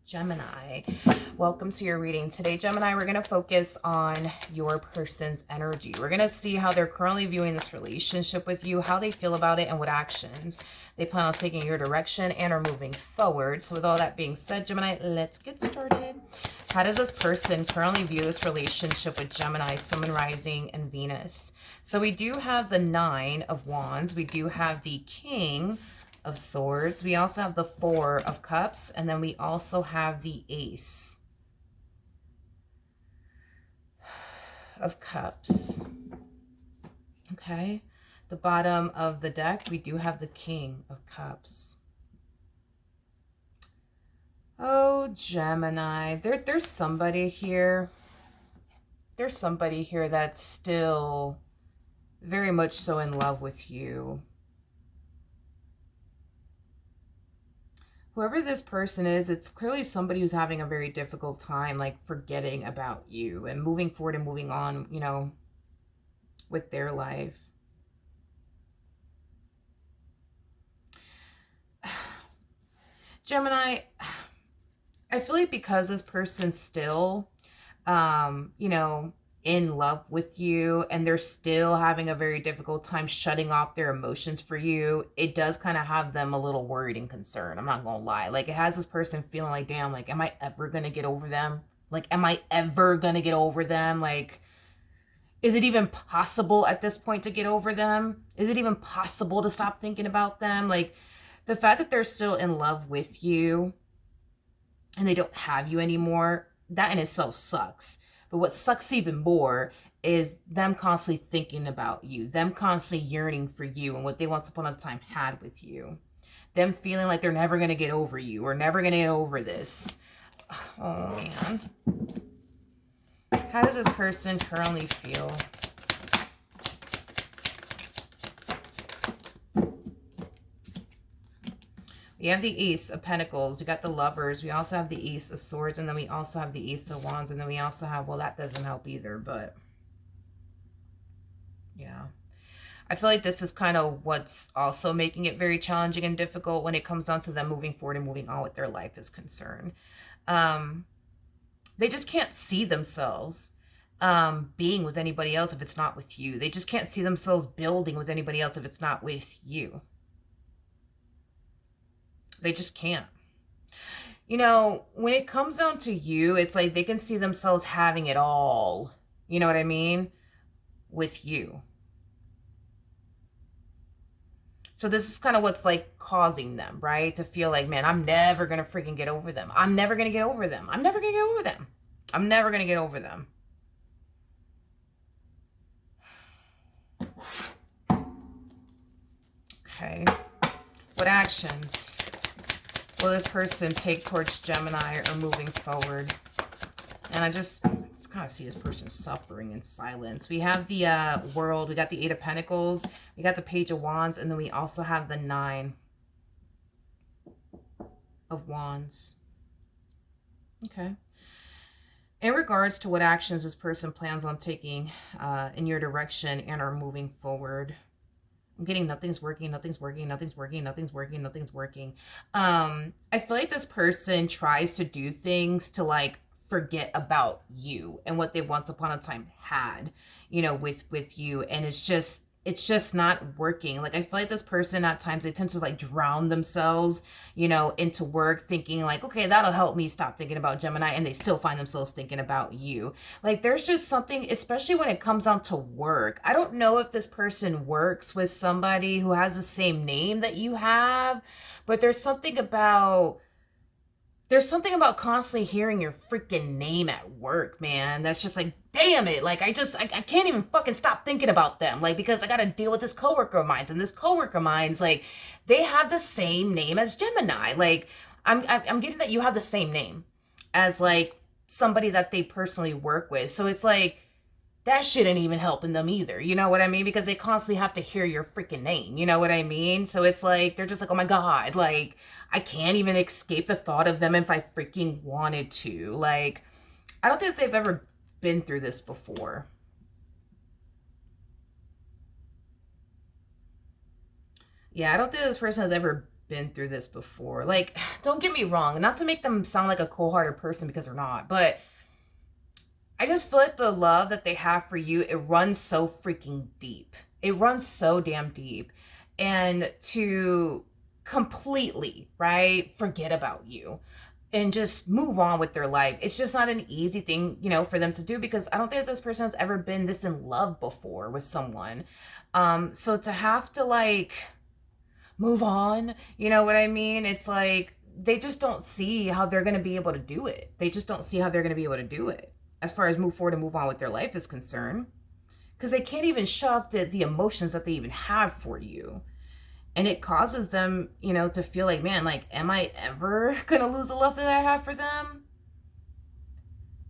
Gemini, welcome to your reading. Today, Gemini, we're going to focus on your person's energy. We're going to see how they're currently viewing this relationship with you, how they feel about it, and what actions they plan on taking your direction and are moving forward. So with all that being said, Gemini, let's get started. How does this person currently view this relationship with Gemini, Sun, Rising, and Venus? So we do have the Nine of Wands. We do have the King of Swords. We also have the Four of Cups, and then we also have the Ace of Cups. Okay, the bottom of the deck, we do have the King of Cups. Oh, Gemini, there's somebody here. There's somebody here that's still very much so in love with you. Whoever this person is, it's clearly somebody who's having a very difficult time, like, forgetting about you and moving forward and moving on, you know, with their life. Gemini, I feel like because this person's still, you know, in love with you and they're still having a very difficult time shutting off their emotions for you, it does kind of have them a little worried and concerned. I'm not gonna lie. Like, it has this person feeling like, damn, like, am I ever gonna get over them? Like, am I ever gonna get over them? Like, is it even possible at this point to get over them? Is it even possible to stop thinking about them? Like, the fact that they're still in love with you and they don't have you anymore, that in itself sucks. But what sucks even more is them constantly thinking about you, them constantly yearning for you and what they once upon a time had with you, them feeling like they're never going to get over you or never going to get over this. Oh, man. How does this person currently feel? We have the Ace of Pentacles. We got the Lovers. We also have the Ace of Swords. And then we also have the Ace of Wands. And then we also have, well, that doesn't help either. But, yeah. I feel like this is kind of what's also making it very challenging and difficult when it comes down to them moving forward and moving on with their life is concerned. They just can't see themselves being with anybody else if it's not with you. They just can't see themselves building with anybody else if it's not with you. They just can't. You know, when it comes down to you, it's like they can see themselves having it all. You know what I mean? With you. So this is kind of what's like causing them, right? To feel like, man, I'm never going to freaking get over them. I'm never going to get over them. I'm never going to get over them. I'm never going to get over them. Okay. What actions will this person take towards Gemini or moving forward? And I just kind of see this person suffering in silence. We have the World. We got the Eight of Pentacles. We got the Page of Wands. And then we also have the Nine of Wands. Okay. In regards to what actions this person plans on taking in your direction and are moving forward, I'm getting nothing's working, nothing's working, nothing's working, nothing's working, nothing's working. I feel like this person tries to do things to, like, forget about you and what they once upon a time had, you know, with you. And it's just not working. Like, I feel like this person at times, they tend to, like, drown themselves, you know, into work, thinking like, okay, that'll help me stop thinking about Gemini, and they still find themselves thinking about you. Like, there's just something, especially when it comes down to work. I don't know if this person works with somebody who has the same name that you have, but there's something about constantly hearing your freaking name at work, man. That's just like, damn it. Like, I can't even fucking stop thinking about them. Like, because I got to deal with this coworker of mine. And this coworker of mine's, like, they have the same name as Gemini. Like, I'm getting that you have the same name as, like, somebody that they personally work with. So it's like, that shit ain't even helping them either. You know what I mean? Because they constantly have to hear your freaking name. You know what I mean? So it's like, they're just like, oh my God, like, I can't even escape the thought of them if I freaking wanted to. Like, I don't think they've ever been through this before. Yeah, I don't think this person has ever been through this before. Like, don't get me wrong, not to make them sound like a cold-hearted person, because they're not, but I just feel like the love that they have for you, it runs so freaking deep. It runs so damn deep. And to completely, right, forget about you and just move on with their life, it's just not an easy thing, you know, for them to do, because I don't think that this person has ever been this in love before with someone. So to have to like move on, you know what I mean? It's like they just don't see how they're going to be able to do it. They just don't see how they're going to be able to do it as far as move forward and move on with their life is concerned, because they can't even shut up the emotions that they even have for you. And it causes them, you know, to feel like, man, like, am I ever gonna lose the love that I have for them?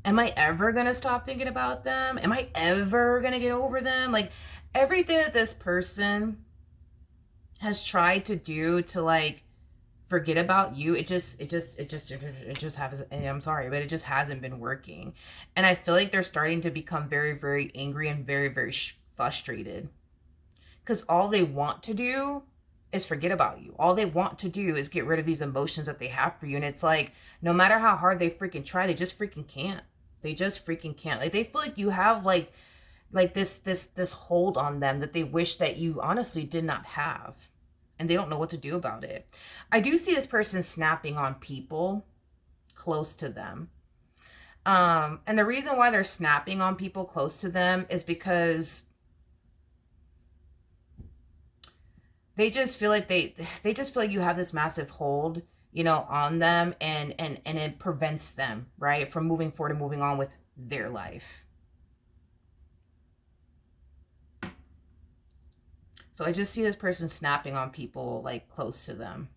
Am I ever gonna stop thinking about them? Am I ever gonna get over them? Like, everything that this person has tried to do to like forget about you, it just happens. And I'm sorry, but it just hasn't been working. And I feel like they're starting to become very, very angry and very, very frustrated, because all they want to do is forget about you. All they want to do is get rid of these emotions that they have for you. And it's like, no matter how hard they freaking try, they just freaking can't. They just freaking can't. Like, they feel like you have like this hold on them that they wish that you honestly did not have. And they don't know what to do about it. I do see this person snapping on people close to them. And the reason why they're snapping on people close to them is because they just feel like they just feel like you have this massive hold, you know, on them, and it prevents them, right, from moving forward and moving on with their life. So I just see this person snapping on people like close to them.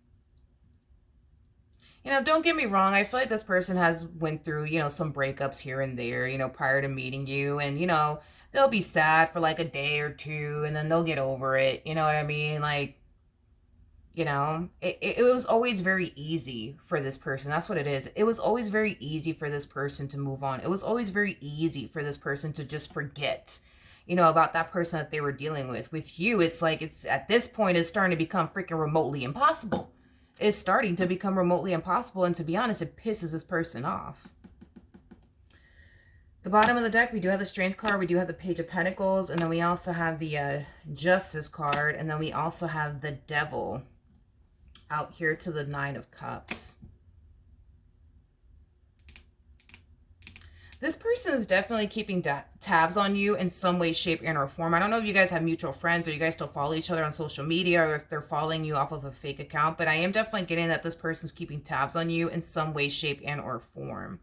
You know, don't get me wrong, I feel like this person has went through, you know, some breakups here and there, you know, prior to meeting you. And, you know, they'll be sad for like a day or two, and then they'll get over it. You know what I mean? Like, you know, it was always very easy for this person. That's what it is. It was always very easy for this person to move on. It was always very easy for this person to just forget, you know, about that person that they were dealing with. With you, it's like, it's at this point, it's starting to become freaking remotely impossible. It's starting to become remotely impossible. And to be honest, it pisses this person off. The bottom of the deck, we do have the Strength card. We do have the Page of Pentacles. And then we also have the Justice card. And then we also have the Devil out here to the Nine of Cups. This person is definitely keeping tabs on you in some way, shape, and or form. I don't know if you guys have mutual friends, or you guys still follow each other on social media, or if they're following you off of a fake account, but I am definitely getting that this person's keeping tabs on you in some way, shape, and or form.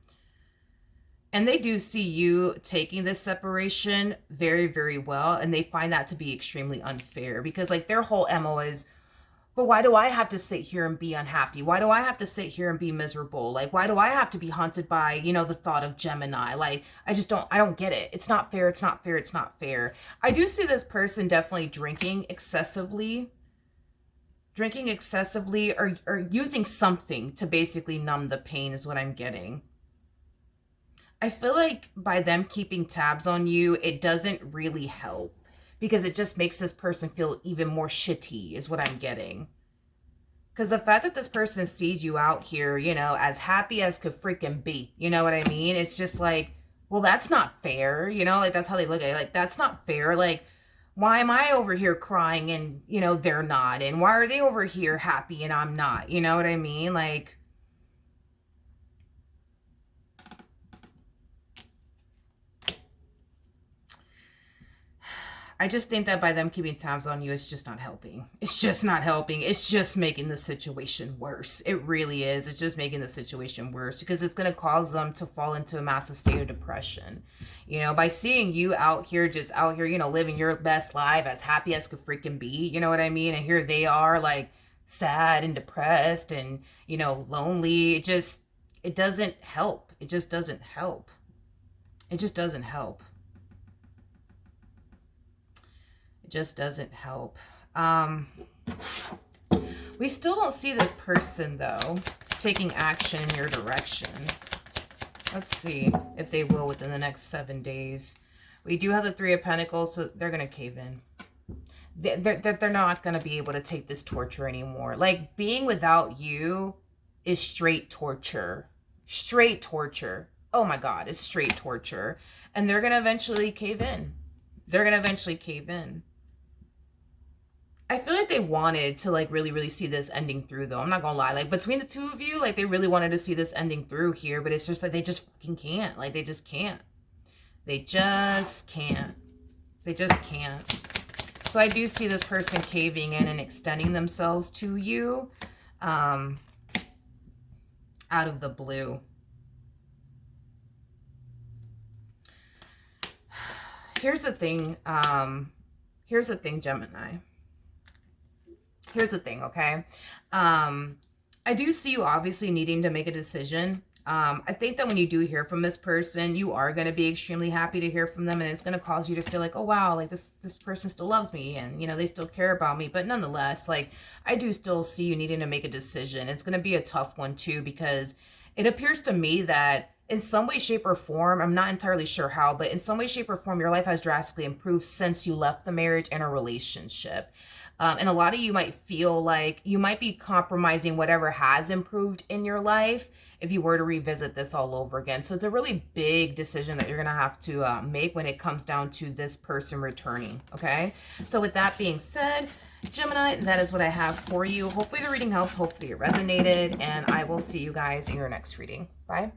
And they do see you taking this separation very, very well, and they find that to be extremely unfair, because like their whole MO is, but why do I have to sit here and be unhappy? Why do I have to sit here and be miserable? Like, why do I have to be haunted by, you know, the thought of Gemini? Like, I don't get it. It's not fair. It's not fair. It's not fair. I do see this person definitely drinking excessively, or using something to basically numb the pain is what I'm getting. I feel like by them keeping tabs on you, it doesn't really help, because it just makes this person feel even more shitty is what I'm getting. Because the fact that this person sees you out here, you know, as happy as could freaking be, you know what I mean? It's just like, well, that's not fair, you know? Like, that's how they look at it. Like, that's not fair. Like, why am I over here crying and, you know, they're not? And why are they over here happy and I'm not? You know what I mean? Like, I just think that by them keeping tabs on you, it's just not helping. It's just not helping. It's just making the situation worse. It really is. It's just making the situation worse, because it's going to cause them to fall into a massive state of depression. You know, by seeing you out here, you know, living your best life, as happy as could freaking be, you know what I mean? And here they are, like, sad and depressed and, you know, lonely. It doesn't help. It just doesn't help. It just doesn't help. It just doesn't help. We still don't see this person, though, taking action in your direction. Let's see if they will within the next 7 days. We do have the Three of Pentacles, so they're going to cave in. They're not going to be able to take this torture anymore. Like, being without you is straight torture. Straight torture. Oh my God, it's straight torture. And they're going to eventually cave in. They're going to eventually cave in. I feel like they wanted to like really, really see this ending through though. I'm not gonna lie. Like, between the two of you, like, they really wanted to see this ending through here, but it's just that they just fucking can't. Like, they just can't. They just can't. They just can't. So I do see this person caving in and extending themselves to you out of the blue. Here's the thing. Here's the thing, Gemini. Here's the thing, okay? I do see you obviously needing to make a decision. I think that when you do hear from this person, you are going to be extremely happy to hear from them, and it's going to cause you to feel like, oh wow, like this person still loves me, and you know, they still care about me. But nonetheless, like, I do still see you needing to make a decision. It's going to be a tough one too, because it appears to me that in some way, shape, or form, I'm not entirely sure how, but in some way, shape, or form, your life has drastically improved since you left the marriage and a relationship. And a lot of you might feel like you might be compromising whatever has improved in your life if you were to revisit this all over again. So it's a really big decision that you're going to have to make when it comes down to this person returning. Okay. So with that being said, Gemini, that is what I have for you. Hopefully the reading helped. Hopefully it resonated. And I will see you guys in your next reading. Bye.